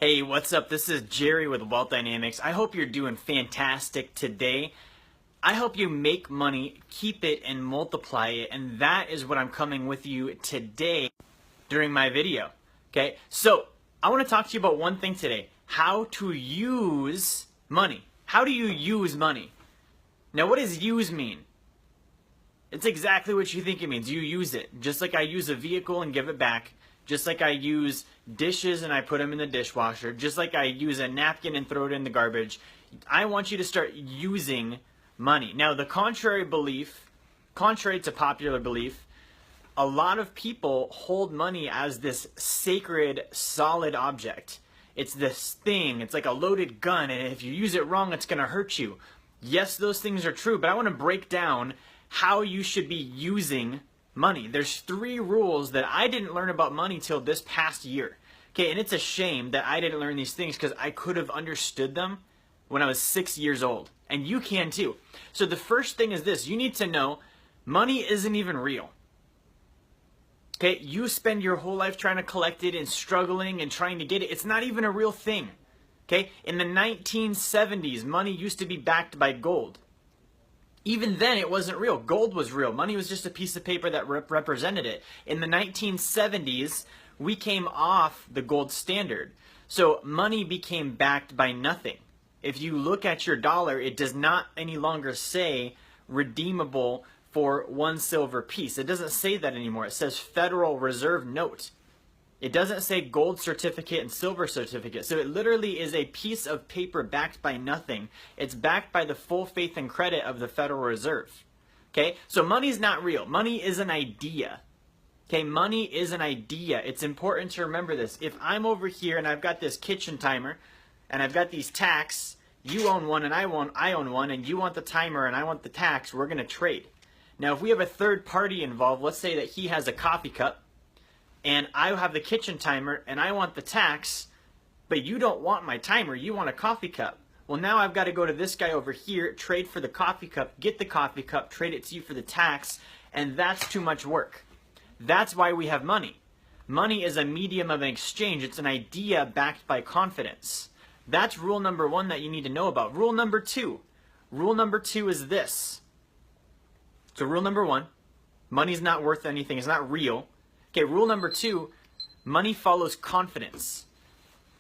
Hey, what's up? This is Jerry with Wealth Dynamics. I hope you're doing fantastic today. I hope you make money, keep it, and multiply it, and that is what I'm coming with you today during my video. Okay, so I want to talk to you about one thing today: how to use money. How do you use money? Now, what does use mean? It's exactly what you think it means. You use it. Just like I use a vehicle and give it back. Just like I use dishes and I put them in the dishwasher. Just like I use a napkin and throw it in the garbage. I want you to start using money. Now, the contrary to popular belief, a lot of people hold money as this sacred, solid object. It's this thing. It's like a loaded gun, and if you use it wrong, it's going to hurt you. Yes, those things are true, but I want to break down how you should be using money. There's 3 rules that I didn't learn about money till this past year. Okay, and it's a shame that I didn't learn these things because I could have understood them when I was 6 years old. And you can too. So the first thing is this: you need to know money isn't even real. Okay, you spend your whole life trying to collect it and struggling and trying to get it. It's not even a real thing. Okay, in the 1970s, money used to be backed by gold. Even then, it wasn't real. Gold was real. Money was just a piece of paper that represented it. In the 1970s, we came off the gold standard. So money became backed by nothing. If you look at your dollar, it does not any longer say redeemable for 1 silver piece. It doesn't say that anymore. It says Federal Reserve Note. It doesn't say gold certificate and silver certificate. So it literally is a piece of paper backed by nothing. It's backed by the full faith and credit of the Federal Reserve. Okay? So money's not real. Money is an idea. Okay? Money is an idea. It's important to remember this. If I'm over here and I've got this kitchen timer and I've got these tacks, you own one and I own one, and you want the timer and I want the tacks, we're going to trade. Now, if we have a third party involved, let's say that he has a coffee cup, and I have the kitchen timer, and I want the tax, but you don't want my timer, you want a coffee cup. Well, now I've got to go to this guy over here, trade for the coffee cup, get the coffee cup, trade it to you for the tax, and that's too much work. That's why we have money. Money is a medium of an exchange. It's an idea backed by confidence. That's rule number 1 that you need to know about. Rule number 2. Rule number 2 is this. So rule number 1, money's not worth anything. It's not real. Okay, rule number 2, money follows confidence.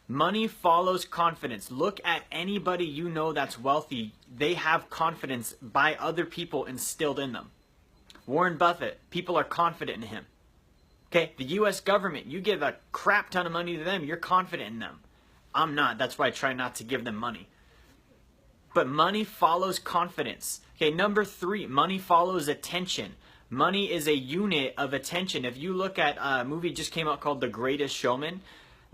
Money follows confidence. Look at anybody you know that's wealthy. They have confidence by other people instilled in them. Warren Buffett, people are confident in him. Okay, the U.S. government, you give a crap ton of money to them, you're confident in them. I'm not. That's why I try not to give them money. But money follows confidence. Okay, number 3, money follows attention. Money is a unit of attention. If you look at a movie just came out called The Greatest Showman,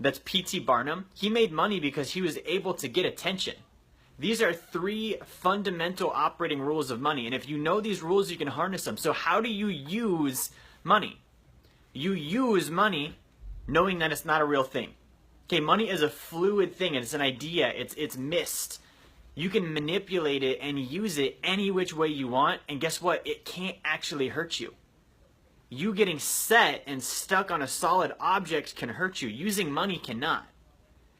that's P.T. Barnum. He made money because he was able to get attention. These are 3 fundamental operating rules of money. And if you know these rules, you can harness them. So how do you use money? You use money knowing that it's not a real thing. Okay, money is a fluid thing, and it's an idea. It's mist. You can manipulate it and use it any which way you want, and guess what? It can't actually hurt you. You getting set and stuck on a solid object can hurt you. Using money cannot.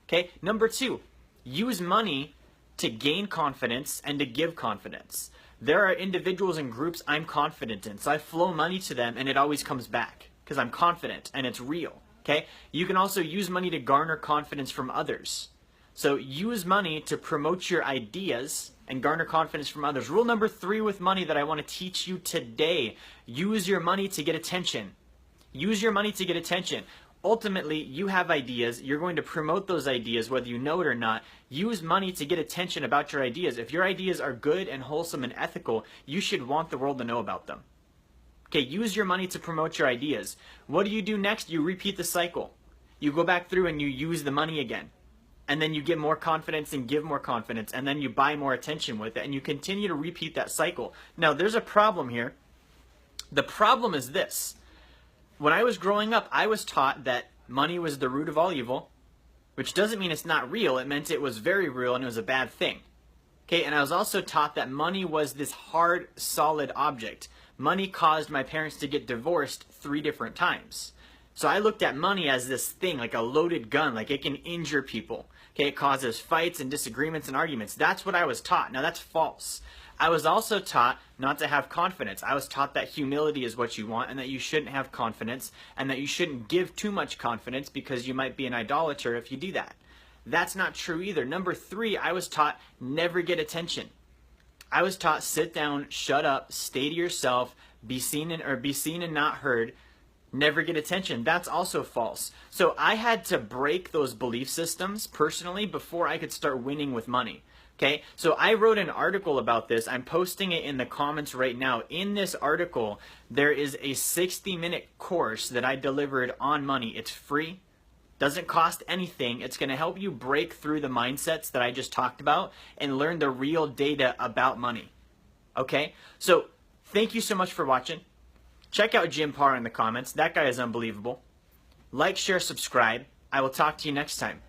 Okay, number 2, use money to gain confidence and to give confidence. There are individuals and groups I'm confident in, so I flow money to them and it always comes back because I'm confident and it's real. Okay, you can also use money to garner confidence from others. So use money to promote your ideas and garner confidence from others. Rule number 3 with money that I want to teach you today: use your money to get attention. Use your money to get attention. Ultimately, you have ideas. You're going to promote those ideas whether you know it or not. Use money to get attention about your ideas. If your ideas are good and wholesome and ethical, you should want the world to know about them. Okay, use your money to promote your ideas. What do you do next? You repeat the cycle. You go back through and you use the money again. And then you get more confidence and give more confidence, and then you buy more attention with it, and you continue to repeat that cycle. Now, there's a problem here. The problem is this. When I was growing up, I was taught that money was the root of all evil, which doesn't mean it's not real. It meant it was very real and it was a bad thing. Okay, and I was also taught that money was this hard, solid object. Money caused my parents to get divorced 3 different times. So I looked at money as this thing, like a loaded gun, like it can injure people. Okay, it causes fights and disagreements and arguments. That's what I was taught. Now that's false. I was also taught not to have confidence. I was taught that humility is what you want and that you shouldn't have confidence and that you shouldn't give too much confidence because you might be an idolater if you do that. That's not true either. Number 3, I was taught never get attention. I was taught sit down, shut up, stay to yourself, be seen and not heard, never get attention. That's also false. So I had to break those belief systems personally before I could start winning with money. Okay, so I wrote an article about this. I'm posting it in the comments right now. In this article, there is a 60-minute course that I delivered on money. It's free. Doesn't cost anything. It's going to help you break through the mindsets that I just talked about and learn the real data about money. Okay, so thank you so much for watching. Check out Jim Parr in the comments. That guy is unbelievable. Like, share, subscribe. I will talk to you next time.